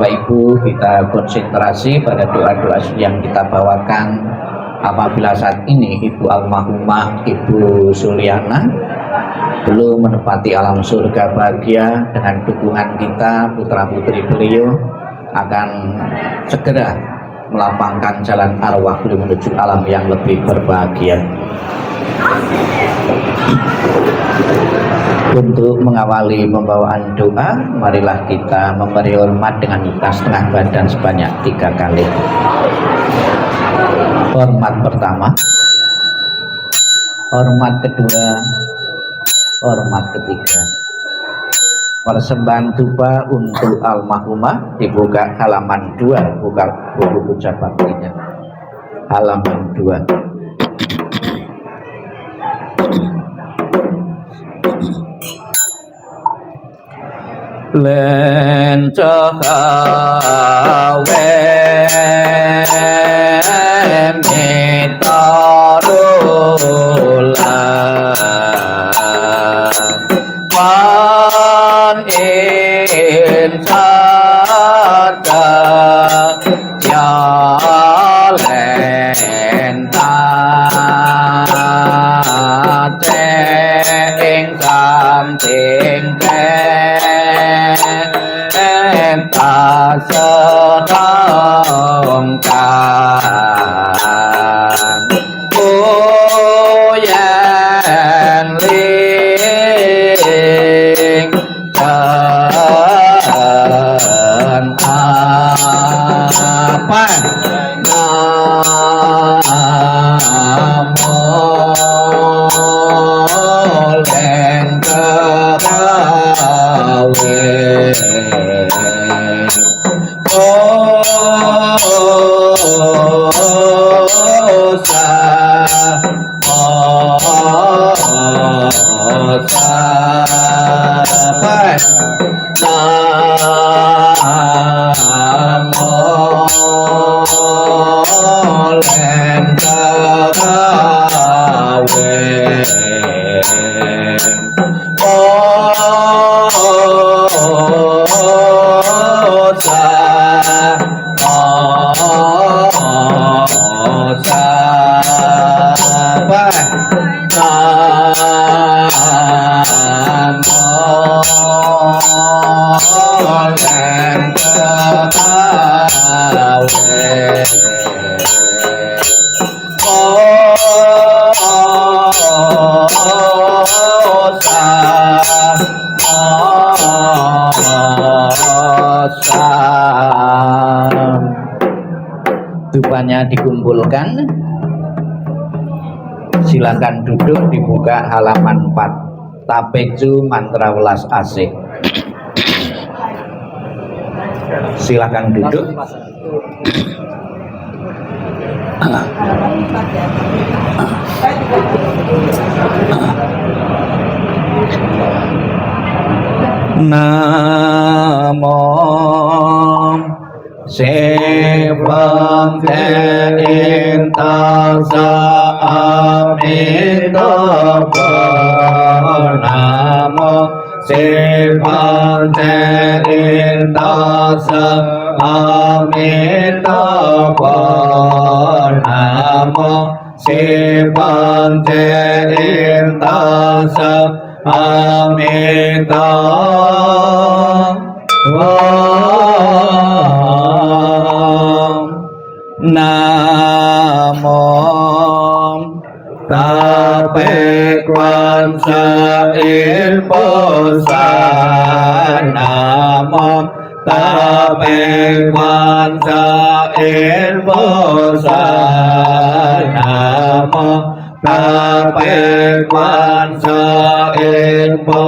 Bapak Ibu, kita konsentrasi pada doa-doa yang kita bawakan apabila saat ini Ibu almarhumah Ibu Suliana belum menepati alam surga bahagia. Dengan dukungan kita, putra putri beliau akan segera melapangkan jalan arwah beliau menuju alam yang lebih berbahagia. Untuk mengawali pembawaan doa, marilah kita memberi hormat dengan luka setengah badan sebanyak 3 kali. Hormat pertama, hormat kedua, hormat ketiga. Persembahan dupa untuk almarhumah dibuka halaman 2, buka buku baktinya. Halaman 2. Lenca kawe mitarula pan insada ya lenta ceng samping sedongkan uyen ling dan apa namo lengkawe dupanya dikumpulkan. Silakan duduk, dibuka halaman 4. Tapeju mantra welas asih. Silakan duduk. Namo Sevang Tein Tasa Amitabha Namo Sevang Tein Tasa Amitabha Namo Sevang Tein Tasa Amitabha Namo Tape Quan Sa Il Posa Namo Tape Quan Sa Il Posa Namo Tape Quan Sa Il Posa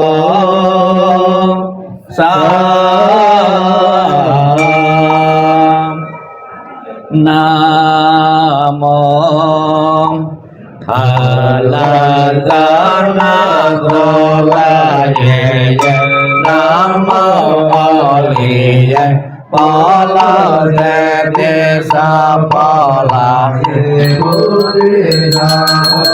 Namo Haladana Golaye Namo Oliye Pala Desa Pala Hiburi Namo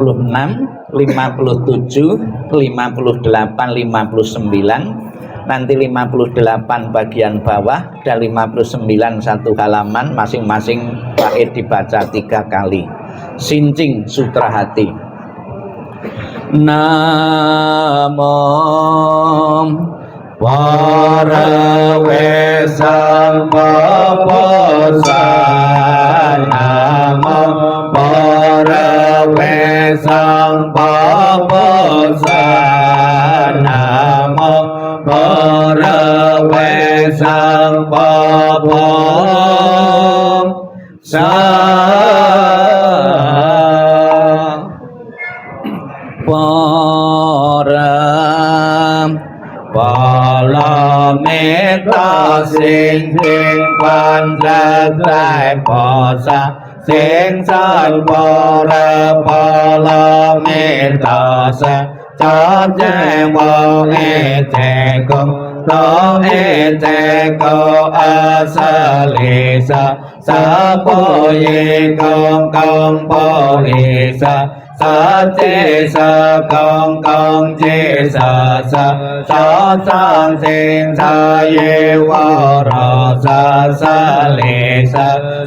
halaman 56 57 58 59 nanti 58 bagian bawah dan 59 satu halaman masing-masing bait dibaca 3 kali. Sincing Sutra Hati. Namo Warawe Sangpaposan Namo Warawe Sangpaposan Namo Warawe Sangpaposan Para Palame ta sinh thiên quan ra trai bò sa sinh san bò ra bò la mê ta sa cha che bò e che công Đó e te cô a sa lì sa bồ ye công bồ lì sa chê sa công chê sa sang sinh sa ye wa ra sa lì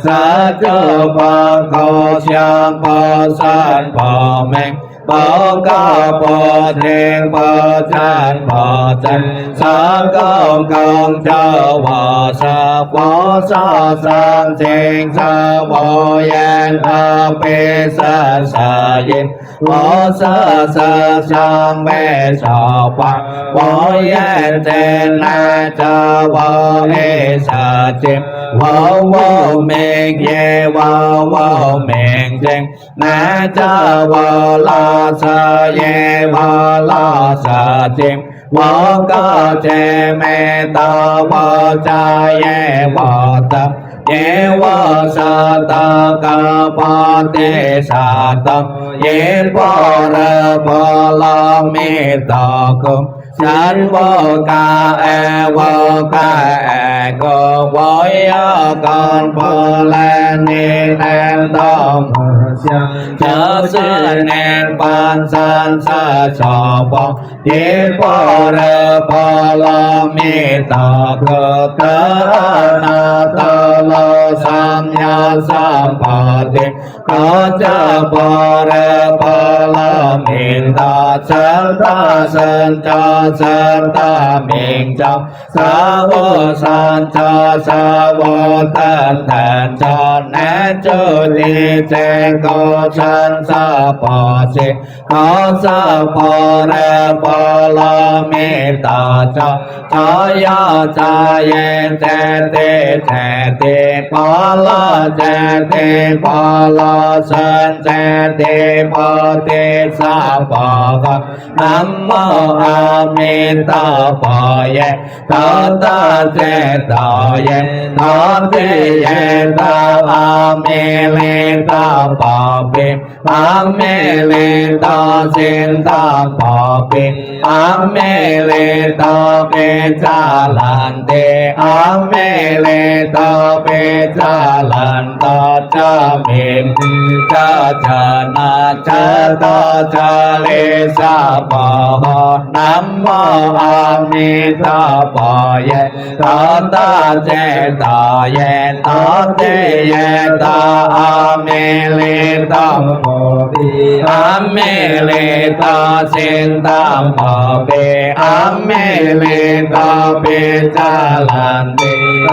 sa chô ba cô xiang ba san ba meng Bồ ca bồ thiên bồ chan sa công cho bồ sa sang sinh sa bồ yan a bê sa yin bồ sa sang bê sa pa bồ yan tên na cha bồ e sa chim vô mình ye vô mình chim na cha bồ la sa ye va la sa chim va ca che me ta va cha ye va ta ye va sa ta ca pa te sa ta ye pa ra pa la me ta công san vô ca e cô với con bồ lên nên đông chớ sư nên ban san sa cho bông ye bồ ra bồ la mi ta cơ cơ na ta lo sam ya sam pa ti có cha bồ ra bồ la mi ta san ta miệng trong sa vô san cho sa vô tân thần cho nét chư đi trên cô san sa bò si có sa bò ra bò la mi ta cho ya cha yen te bò la bò la san te bò te sa bò nam mô a mi ta bò ye ta te ta ye ta te ye ta a mi le ta bò bi a mi le ta sin ta bò bi a mi le ta be cha lan te a mi le ta be cha lan ta cha mi cha na cha le sa bò nam mô a mi ta bò ye ta te ye ta a mi le ta bò bi a mi le ta sin ta bò bi a mi le ta be cha lan te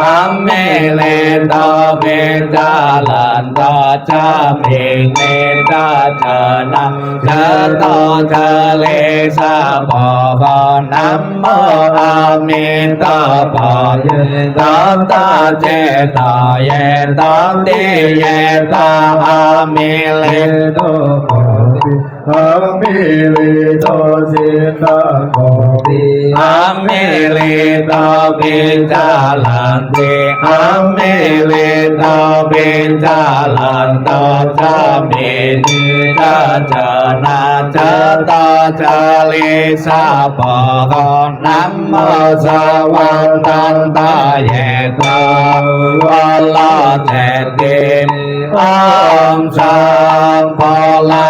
a mi le ta be cha lan ta cha mi le ta na cha le sa bò nam mô a mi ta bò ye ta che ta ye ta a mi le ta bò a mi le ta sin ta bò bi a mi le ta be cha lan te a mi le ta be cha lan ta cha mi cha na cha le sa bò nam mô sa văn tan ta ye ta va la te kim om sam pa la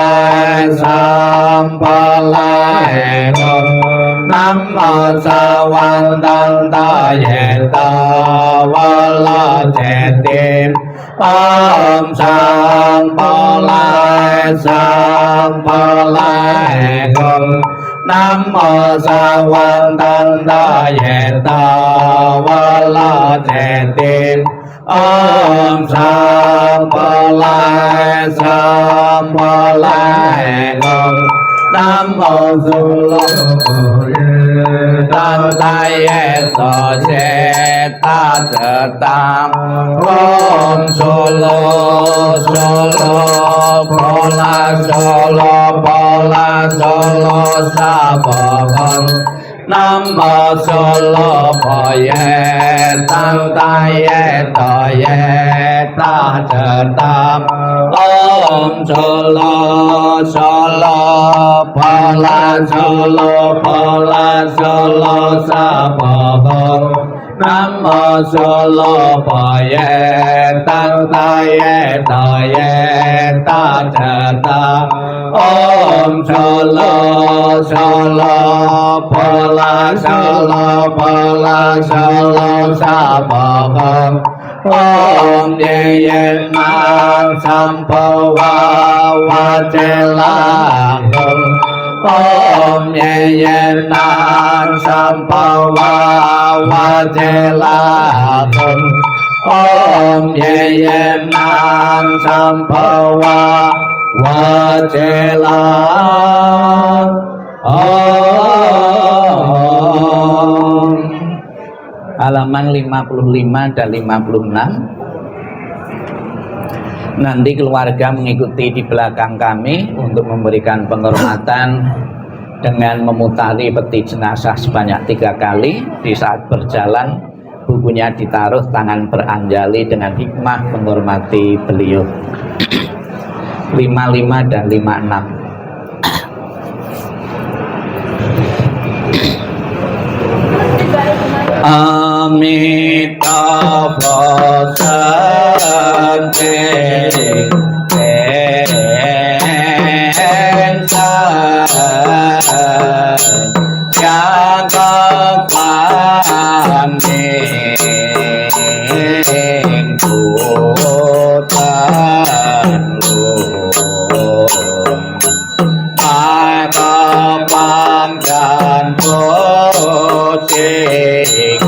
nam mô sa văn tan ta ye ta va la te kim om sam pa la nam mô sa văn tan ta ye ta va la te tin om sam pa la nam mô su lo tam ta ye so se ta tam om su lo po la sa pa nam mô solo phò ye tăng ta ye ta ye ta cha tam om solo solo phò la solo sa phò bông nam mô solo phò ye tăng ta ye ta cha tam om solo phò la solo sa phò bông om ye ye mang sam phô va che la hum om ye ye mang sam phô va che la hum om ye ye mang sam phô va che la om. Halaman 55 dan 56. Nanti keluarga mengikuti di belakang kami untuk memberikan penghormatan dengan memutari peti jenazah sebanyak 3 kali. Di saat berjalan bukunya ditaruh, tangan beranjali dengan hikmah menghormati beliau. 55 dan 56. Amitabha Sante Ensa Jaga Pami Kutan Aga Panggan Bosik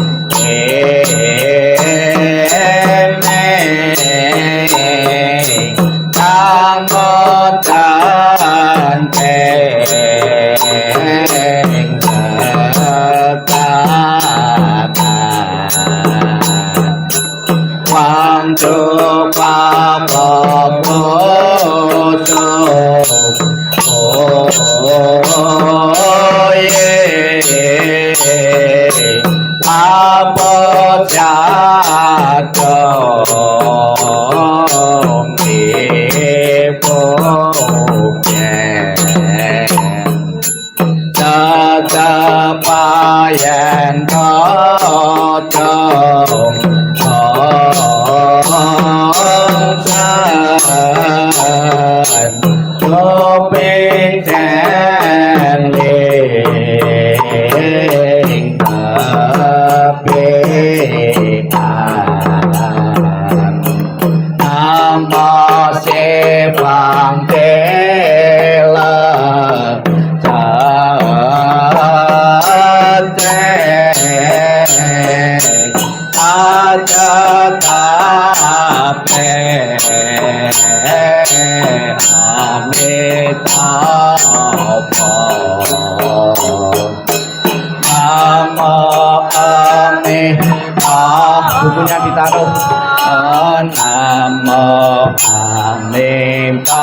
bukunya ditaruh. Namo Amitabha,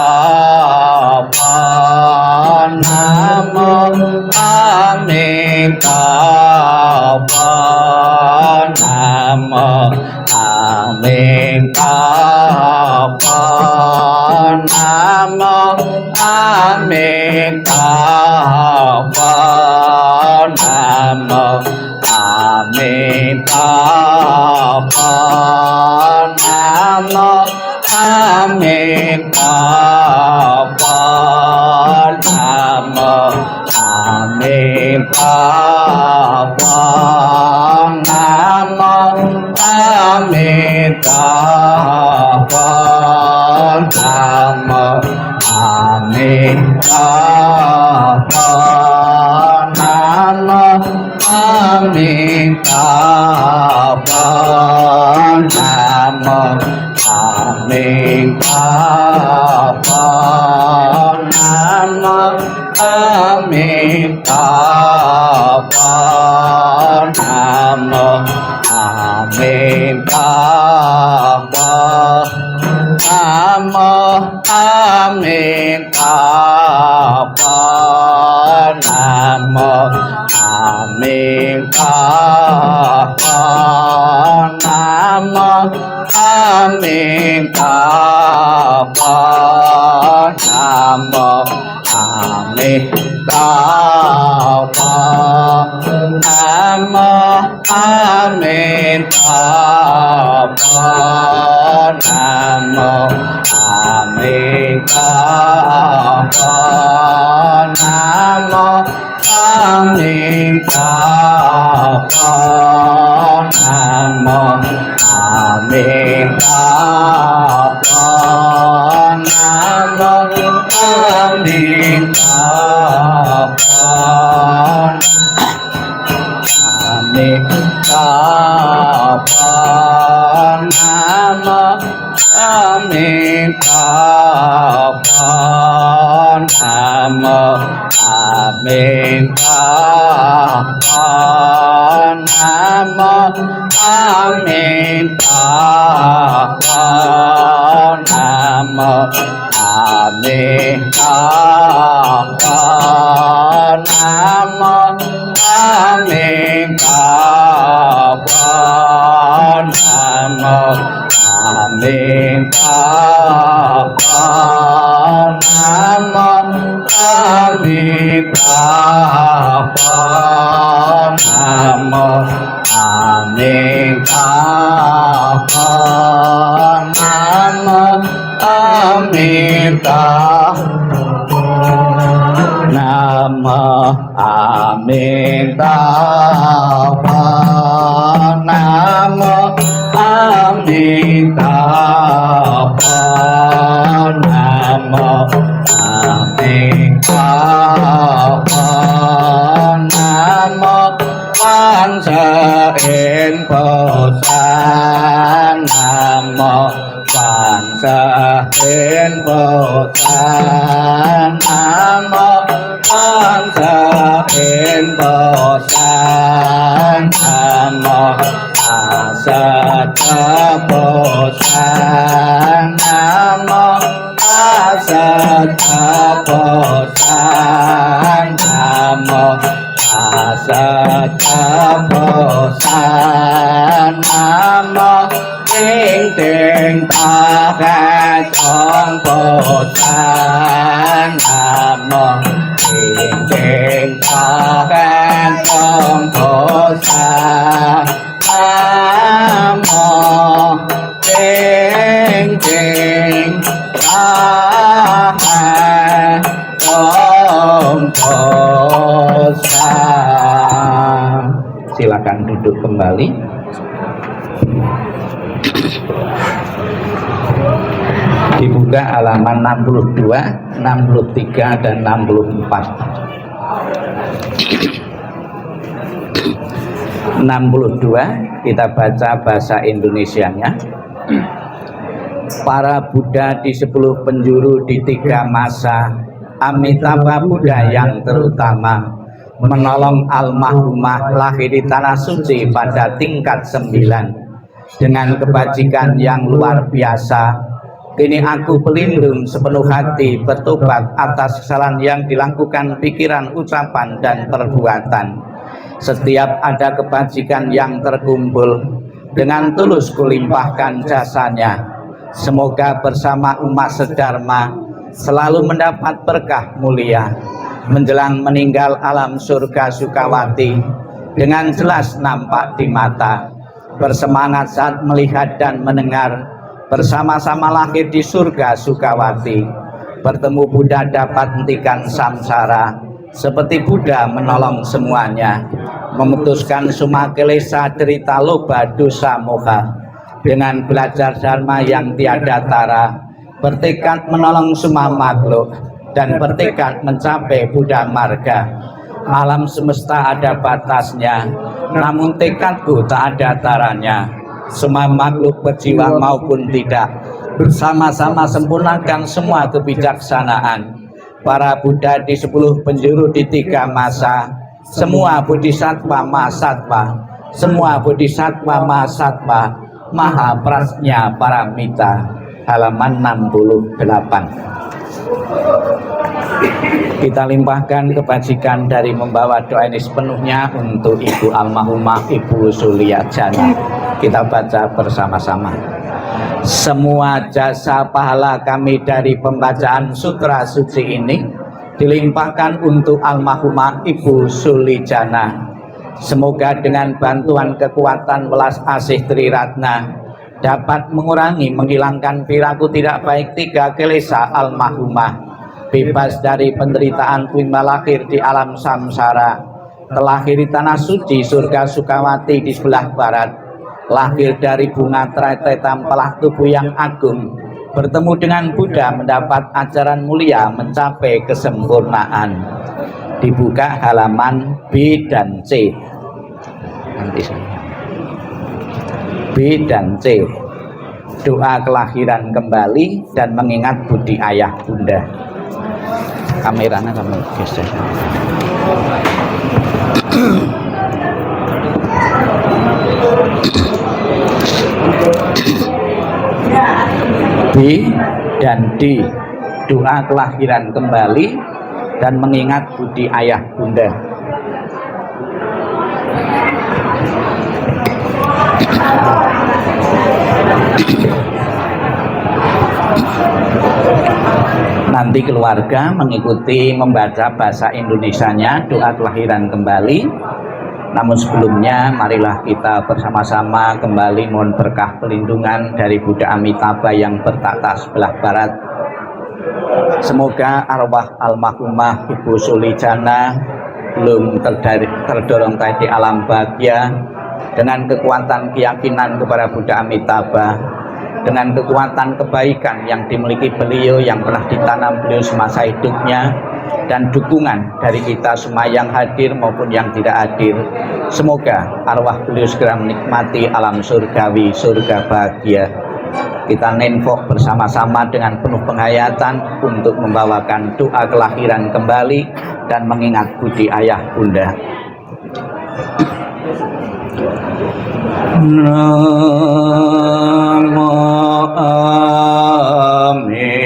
Namo Amitabha, Namo Amitabha, Namo Amitabha, Namo Amitabha, Namo Amitabha, Namo Amitabha, Namo Amitabha, Namo Amitabha, Namo Amitabha, Namo Amitabha, Namo Amitabha, Namo Amitabha, Namo Amitabha, Namo Amitabha. Amitabha Namo Amitabha Namo Amitabha Namo Amitabha Namo Amitabha Namo Amitabha Namo Amitabha Namo Amitabha Namo Amitabha Namo Amitabha Namo Amitabha Namo Amitabha Namo Amitabha Namo Amitabha Namo Amitabha Namo Amitabha Namo Amitabha Namo Amitabha Namo Amitabha Namo Pansain Bosan Namo Pansain Bosan Namo Pansain Bosan Namo Asata Bosan Namo Asata Bosan Namo Asata Bosan Namo Ting Ting Taha Chong Bosan Namo Ting Ting Taha Chong Bosan Namo Ting Ting Taha Chong Bosan. Silakan duduk kembali. Dibuka halaman 62, 63 dan 64. 62 kita baca bahasa Indonesianya. Para Buddha di 10 penjuru di 3 masa, Amitabha Buddha yang terutama menolong almarhumah lahir di tanah suci pada tingkat 9 dengan kebajikan yang luar biasa. Kini aku pelindung sepenuh hati bertobat atas kesalahan yang dilakukan pikiran, ucapan, dan perbuatan. Setiap ada kebajikan yang terkumpul, dengan tulus kulimpahkan jasanya. Semoga bersama umat sedharma selalu mendapat berkah mulia. Menjelang meninggal alam surga Sukawati dengan jelas nampak di mata. Bersemangat saat melihat dan mendengar, bersama-sama lahir di surga Sukawati. Bertemu Buddha dapat hentikan samsara, seperti Buddha menolong semuanya, memutuskan semua kelesa, derita, loba, dosa, moha. Dengan belajar dharma yang tiada tara, bertekad menolong semua makhluk dan bertekad mencapai Buddha marga. Alam semesta ada batasnya, namun tekadku tak ada taranya. Semua makhluk berjiwa maupun tidak, bersama-sama sempurnakan semua kebijaksanaan. Para Buddha di 10 penjuru di 3 masa, semua bodhisattva mahasattva, semua bodhisattva mahasattva, maha prajna paramita. Halaman 68. Kita limpahkan kebajikan dari membawa doa ini sepenuhnya untuk Ibu almarhumah Ibu Suliajana. Kita baca bersama-sama. Semua jasa pahala kami dari pembacaan sutra suci ini dilimpahkan untuk almarhumah Ibu Sulijana. Semoga dengan bantuan kekuatan welas asih Triratna dapat mengurangi, menghilangkan perilaku tidak baik 3 kelesa almarhumah, bebas dari penderitaan timbal lahir di alam samsara, terlahir di tanah suci surga Sukawati di sebelah barat, lahir dari bunga teratai tampalah tubuh yang agung, bertemu dengan Buddha mendapat ajaran mulia mencapai kesempurnaan. Dibuka halaman B dan C. Nanti saya. B dan C. Doa kelahiran kembali dan mengingat budi ayah bunda. Kameranya kamu geser. B dan D. Doa kelahiran kembali dan mengingat budi ayah bunda. Nanti keluarga mengikuti membaca bahasa Indonesianya doa kelahiran kembali. Namun sebelumnya marilah kita bersama-sama kembali mohon berkah pelindungan dari Buddha Amitabha yang bertata sebelah barat. Semoga arwah almarhumah Ibu Sulijana belum terdorong di alam bahagia dengan kekuatan keyakinan kepada Buddha Amitabha, dengan kekuatan kebaikan yang dimiliki beliau yang telah ditanam beliau semasa hidupnya, dan dukungan dari kita semua yang hadir maupun yang tidak hadir. Semoga arwah beliau segera menikmati alam surgawi, surga bahagia. Kita nenfok bersama-sama dengan penuh penghayatan untuk membawakan doa kelahiran kembali dan mengingat budi ayah bunda. Namo Amitabha.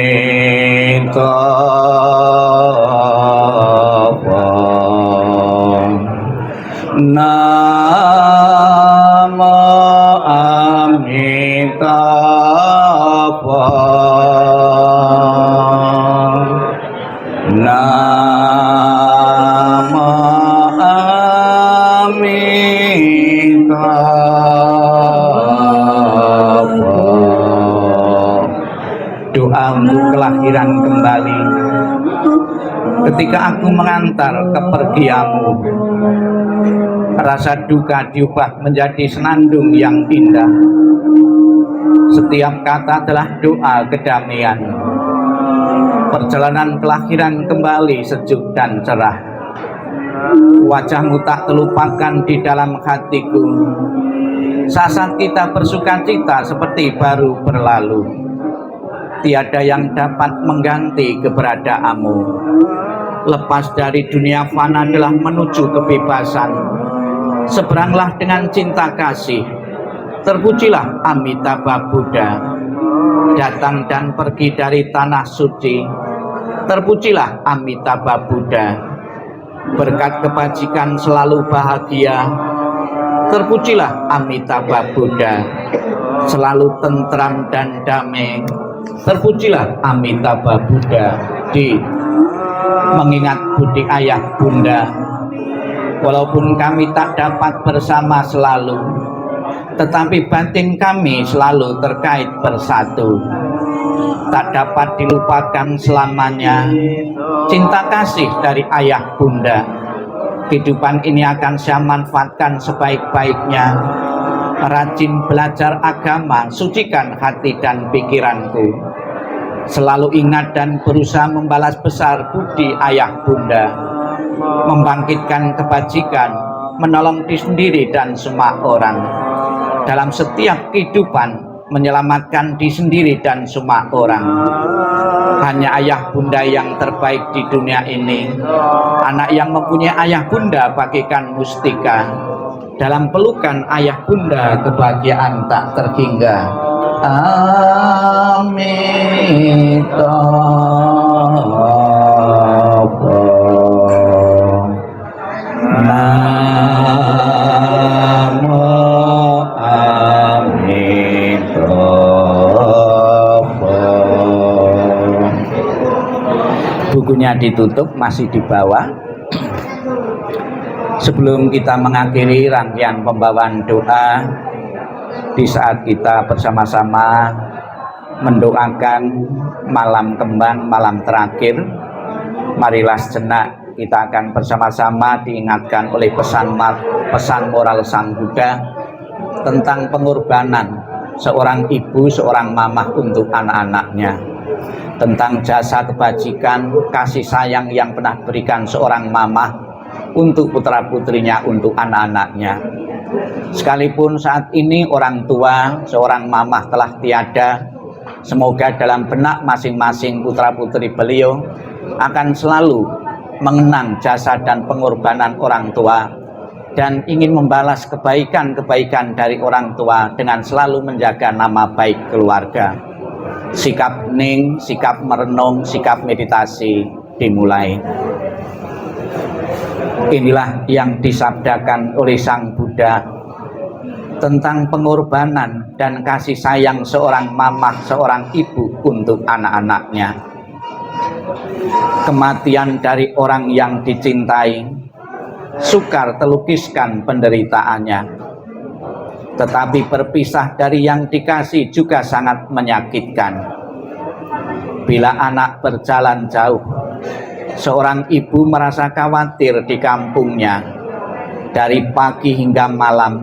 Namo Amitabha. Namo Amitabha. Doa untuk kelahiran kembali. Ketika aku mengantar kepergianmu, rasa duka diubah menjadi senandung yang indah. Setiap kata adalah doa kedamaian. Perjalanan kelahiran kembali sejuk dan cerah. Wajahmu tak terlupakan di dalam hatiku. Saat kita bersukacita seperti baru berlalu. Tiada yang dapat mengganti keberadaanmu. Lepas dari dunia fana adalah menuju kebebasan. Seberanglah dengan cinta kasih. Terpujilah Amitabha Buddha, datang dan pergi dari tanah suci. Terpujilah Amitabha Buddha, berkat kebajikan selalu bahagia. Terpujilah Amitabha Buddha, selalu tentram dan damai. Terpujilah Amitabha Buddha di mengingat budi ayah bunda. Walaupun kami tak dapat bersama selalu, tetapi batin kami selalu terkait bersatu. Tak dapat dilupakan selamanya cinta kasih dari ayah bunda. Kehidupan ini akan saya manfaatkan sebaik-baiknya. Rajin belajar agama, sucikan hati dan pikiranku. Selalu ingat dan berusaha membalas besar budi ayah bunda. Membangkitkan kebajikan, menolong diri sendiri dan semua orang. Dalam setiap kehidupan, menyelamatkan diri sendiri dan semua orang. Hanya ayah bunda yang terbaik di dunia ini. Anak yang mempunyai ayah bunda bagaikan mustika. Dalam pelukan ayah bunda kebahagiaan tak terhingga. Amitabha. Namo Bukunya ditutup, masih di bawah. Sebelum kita mengakhiri rangkaian pembawaan doa, di saat kita bersama-sama mendoakan malam kembang, malam terakhir, marilah sejenak kita akan bersama-sama diingatkan oleh pesan moral Sang Buddha tentang pengorbanan seorang ibu, seorang mamah untuk anak-anaknya, tentang jasa kebajikan, kasih sayang yang pernah berikan seorang mamah untuk putra-putrinya, untuk anak-anaknya. Sekalipun saat ini orang tua, seorang mamah telah tiada, semoga dalam benak masing-masing putra-putri beliau akan selalu mengenang jasa dan pengorbanan orang tua dan ingin membalas kebaikan-kebaikan dari orang tua dengan selalu menjaga nama baik keluarga. Sikap hening, sikap merenung, sikap meditasi dimulai. Inilah yang disabdakan oleh Sang Buddha tentang pengorbanan dan kasih sayang seorang mamah, seorang ibu untuk anak-anaknya. Kematian dari orang yang dicintai sukar terlukiskan penderitaannya, tetapi berpisah dari yang dikasih juga sangat menyakitkan. Bila anak berjalan jauh, seorang ibu merasa khawatir di kampungnya. Dari pagi hingga malam,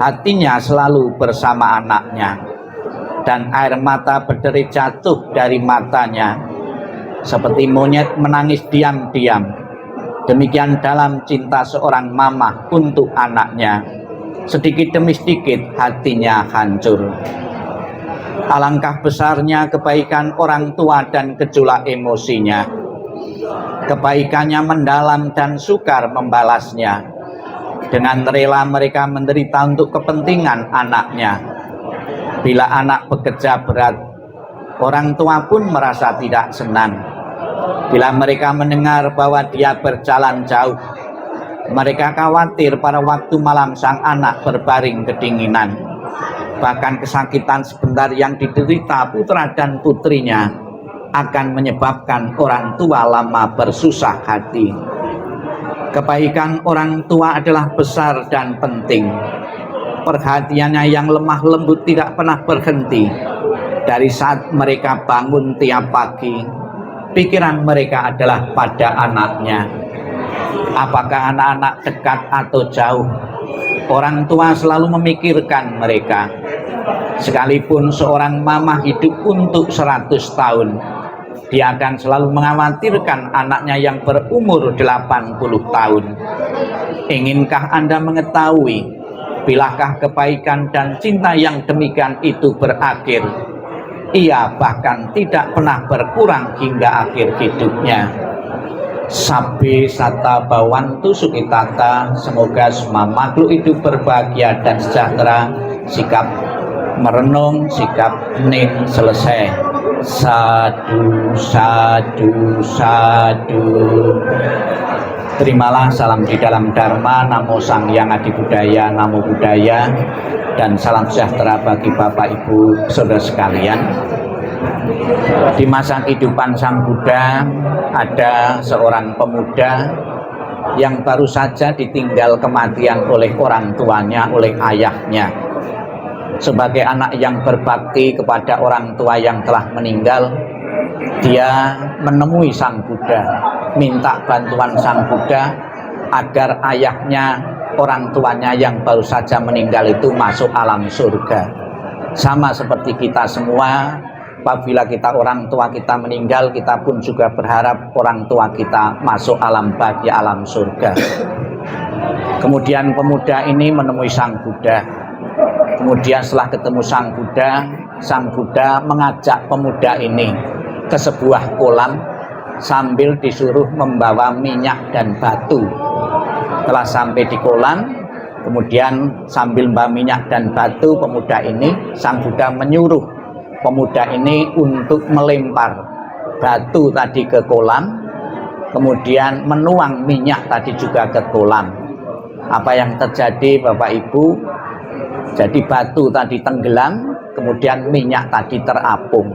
hatinya selalu bersama anaknya, dan air mata berderi jatuh dari matanya, seperti monyet menangis diam-diam. Demikian dalam cinta seorang mamah untuk anaknya, sedikit demi sedikit hatinya hancur. Alangkah besarnya kebaikan orang tua dan gejolak emosinya. Kebaikannya mendalam dan sukar membalasnya. Dengan rela mereka menderita untuk kepentingan anaknya. Bila anak bekerja berat, orang tua pun merasa tidak senang. Bila mereka mendengar bahwa dia berjalan jauh, mereka khawatir pada waktu malam sang anak berbaring kedinginan. Bahkan kesakitan sebentar yang diderita putra dan putrinya akan menyebabkan orang tua lama bersusah hati. Kebaikan orang tua adalah besar dan penting. Perhatiannya yang lemah lembut tidak pernah berhenti. Dari saat mereka bangun tiap pagi, pikiran mereka adalah pada anaknya. Apakah anak-anak dekat atau jauh, orang tua selalu memikirkan mereka. Sekalipun seorang mama hidup untuk 100 tahun, dia akan selalu mengkhawatirkan anaknya yang berumur 80 tahun. Inginkah Anda mengetahui bilakah kebaikan dan cinta yang demikian itu berakhir? Ia bahkan tidak pernah berkurang hingga akhir hidupnya. Sabbe satta bhavantu sukhitata, semoga semua makhluk hidup berbahagia dan sejahtera. Sikap merenung, sikap hening selesai. Sadu, sadu, sadu. Terimalah salam di dalam Dharma, Namo Sang Hyang Adi Budaya, Namo Buddhaya, dan salam sejahtera bagi Bapak Ibu saudara sekalian. Di masa kehidupan Sang Buddha ada seorang pemuda yang baru saja ditinggal kematian oleh orang tuanya, oleh ayahnya. Sebagai anak yang berbakti kepada orang tua yang telah meninggal, dia menemui Sang Buddha, minta bantuan Sang Buddha agar ayahnya, orang tuanya yang baru saja meninggal itu masuk alam surga. Sama seperti kita semua, apabila kita orang tua kita meninggal, kita pun juga berharap orang tua kita masuk alam bahagia, alam surga. Kemudian pemuda ini menemui Sang Buddha. Kemudian setelah ketemu Sang Buddha mengajak pemuda ini ke sebuah kolam sambil disuruh membawa minyak dan batu. Setelah sampai di kolam, kemudian sambil membawa minyak dan batu, pemuda ini, Sang Buddha menyuruh pemuda ini untuk melempar batu tadi ke kolam, kemudian menuang minyak tadi juga ke kolam. Apa yang terjadi Bapak Ibu? Jadi batu tadi tenggelam, kemudian minyak tadi terapung.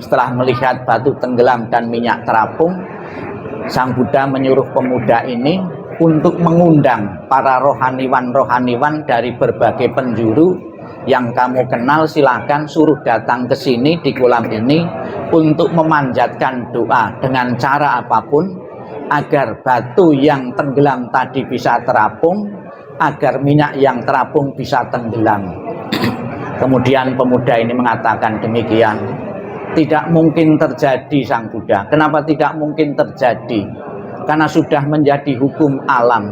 Setelah melihat batu tenggelam dan minyak terapung, Sang Buddha menyuruh pemuda ini untuk mengundang para rohaniwan-rohaniwan dari berbagai penjuru yang kamu kenal, silahkan suruh datang ke sini di kolam ini untuk memanjatkan doa dengan cara apapun agar batu yang tenggelam tadi bisa terapung, agar minyak yang terapung bisa tenggelam. Kemudian pemuda ini mengatakan demikian. Tidak mungkin terjadi, Sang Buddha. Kenapa tidak mungkin terjadi? Karena sudah menjadi hukum alam.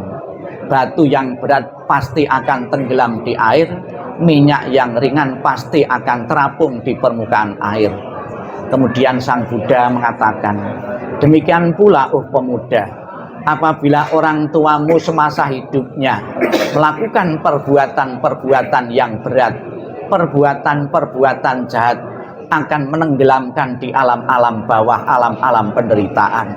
Batu yang berat pasti akan tenggelam di air, minyak yang ringan pasti akan terapung di permukaan air. Kemudian Sang Buddha mengatakan, demikian pula pemuda, apabila orang tuamu semasa hidupnya melakukan perbuatan-perbuatan yang berat, perbuatan-perbuatan jahat, akan menenggelamkan di alam-alam bawah, alam-alam penderitaan.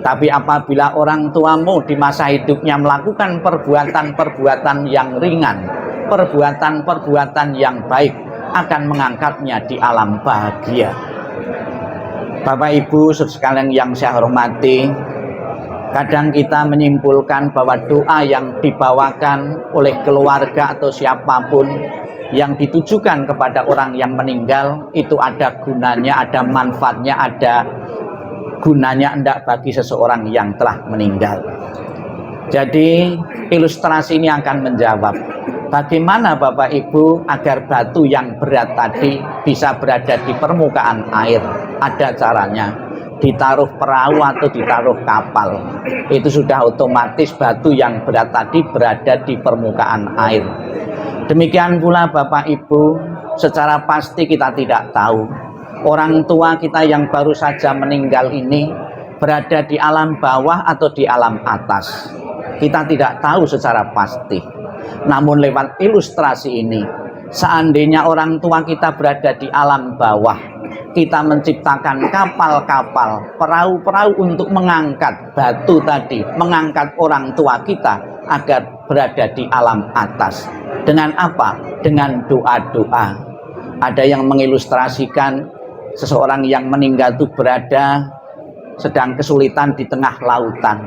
Tapi apabila orang tuamu di masa hidupnya melakukan perbuatan-perbuatan yang ringan, perbuatan-perbuatan yang baik, akan mengangkatnya di alam bahagia. Bapak Ibu sekalian yang saya hormati, kadang kita menyimpulkan bahwa doa yang dibawakan oleh keluarga atau siapapun yang ditujukan kepada orang yang meninggal itu ada gunanya, ada manfaatnya, ada gunanya enggak bagi seseorang yang telah meninggal. Jadi ilustrasi ini akan menjawab bagaimana Bapak Ibu agar batu yang berat tadi bisa berada di permukaan air. Ada caranya, ditaruh perahu atau ditaruh kapal. Itu sudah otomatis batu yang berat tadi berada di permukaan air. Demikian pula Bapak Ibu, secara pasti kita tidak tahu orang tua kita yang baru saja meninggal ini berada di alam bawah atau di alam atas. Kita tidak tahu secara pasti. Namun lewat ilustrasi ini, seandainya orang tua kita berada di alam bawah, kita menciptakan kapal-kapal, perahu-perahu untuk mengangkat batu tadi, mengangkat orang tua kita agar berada di alam atas. Dengan apa? Dengan doa-doa. Ada yang mengilustrasikan seseorang yang meninggal itu berada sedang kesulitan di tengah lautan.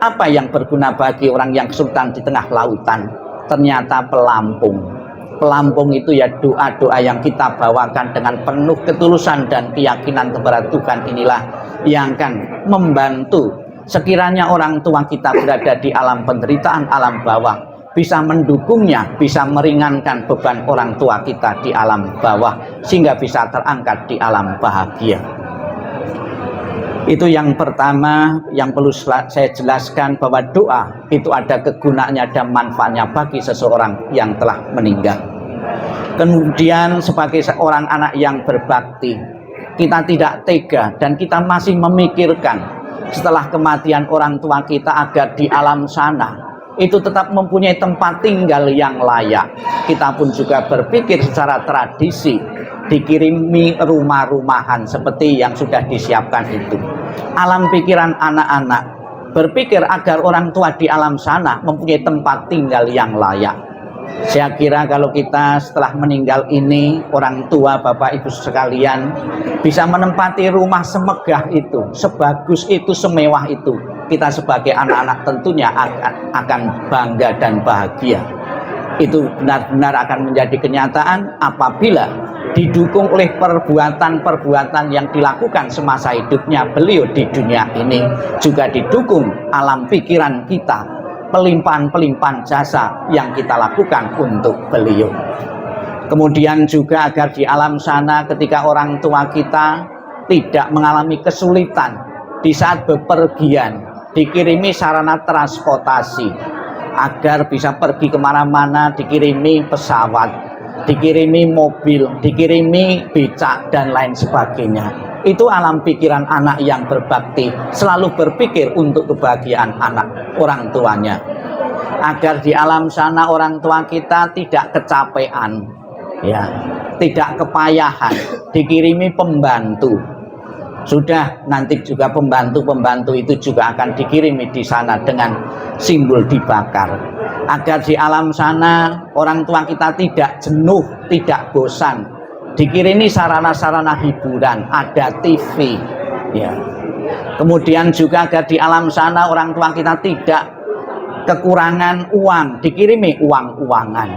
Apa yang berguna bagi orang yang kesulitan di tengah lautan? Ternyata pelampung. Pelampung itu ya doa-doa yang kita bawakan dengan penuh ketulusan dan keyakinan kepada Tuhan, inilah yang akan membantu sekiranya orang tua kita berada di alam penderitaan, alam bawah, bisa mendukungnya, bisa meringankan beban orang tua kita di alam bawah sehingga bisa terangkat di alam bahagia. Itu yang pertama yang perlu saya jelaskan, bahwa doa itu ada kegunaannya dan manfaatnya bagi seseorang yang telah meninggal. Kemudian sebagai seorang anak yang berbakti, kita tidak tega dan kita masih memikirkan setelah kematian orang tua kita agar di alam sana itu tetap mempunyai tempat tinggal yang layak. Kita pun juga berpikir secara tradisi, dikirimi rumah-rumahan seperti yang sudah disiapkan itu. Alam pikiran anak-anak berpikir agar orang tua di alam sana mempunyai tempat tinggal yang layak. Saya kira kalau kita setelah meninggal ini, orang tua Bapak Ibu sekalian bisa menempati rumah semegah itu, sebagus itu, semewah itu, kita sebagai anak-anak tentunya akan bangga dan bahagia. Itu benar-benar akan menjadi kenyataan apabila didukung oleh perbuatan-perbuatan yang dilakukan semasa hidupnya beliau di dunia ini, juga didukung alam pikiran kita, pelimpahan-pelimpahan jasa yang kita lakukan untuk beliau. Kemudian juga agar di alam sana ketika orang tua kita tidak mengalami kesulitan di saat bepergian, dikirimi sarana transportasi agar bisa pergi kemana-mana, dikirimi pesawat, dikirimi mobil, dikirimi becak dan lain sebagainya. Itu alam pikiran anak yang berbakti, selalu berpikir untuk kebahagiaan anak orang tuanya, agar di alam sana orang tua kita tidak kecapean, ya, tidak kepayahan, dikirimi pembantu. Sudah nanti juga pembantu-pembantu itu juga akan dikirimi di sana dengan simbol dibakar, agar di alam sana orang tua kita tidak jenuh, tidak bosan, dikirimi sarana-sarana hiburan, ada TV, ya, Kemudian juga agar di alam sana orang tua kita tidak kekurangan uang, dikirimi uang-uangan.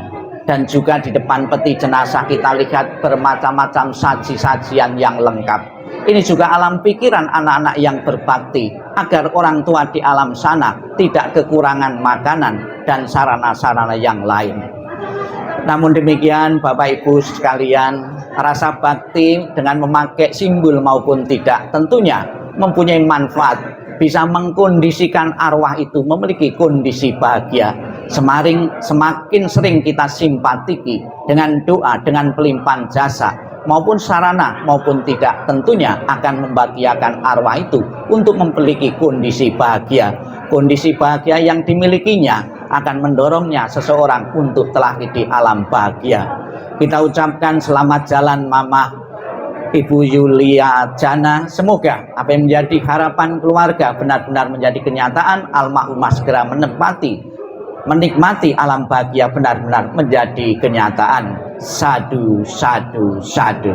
Dan juga di depan peti jenazah kita lihat bermacam-macam saji-sajian yang lengkap. Ini juga alam pikiran anak-anak yang berbakti, agar orang tua di alam sana tidak kekurangan makanan dan sarana-sarana yang lain. Namun demikian Bapak Ibu sekalian, rasa bakti dengan memakai simbol maupun tidak tentunya mempunyai manfaat, bisa mengkondisikan arwah itu memiliki kondisi bahagia. Semakin sering kita simpatiki dengan doa, dengan pelimpahan jasa maupun sarana maupun tidak, tentunya akan membahagiakan arwah itu untuk memiliki kondisi bahagia. Kondisi bahagia yang dimilikinya akan mendorongnya seseorang untuk telah di alam bahagia. Kita ucapkan selamat jalan Mama Ibu Yulia Jana. Semoga apa yang menjadi harapan keluarga benar-benar menjadi kenyataan. Almarhumah segera menikmati alam bahagia benar-benar menjadi kenyataan. Sadu, sadu, sadu.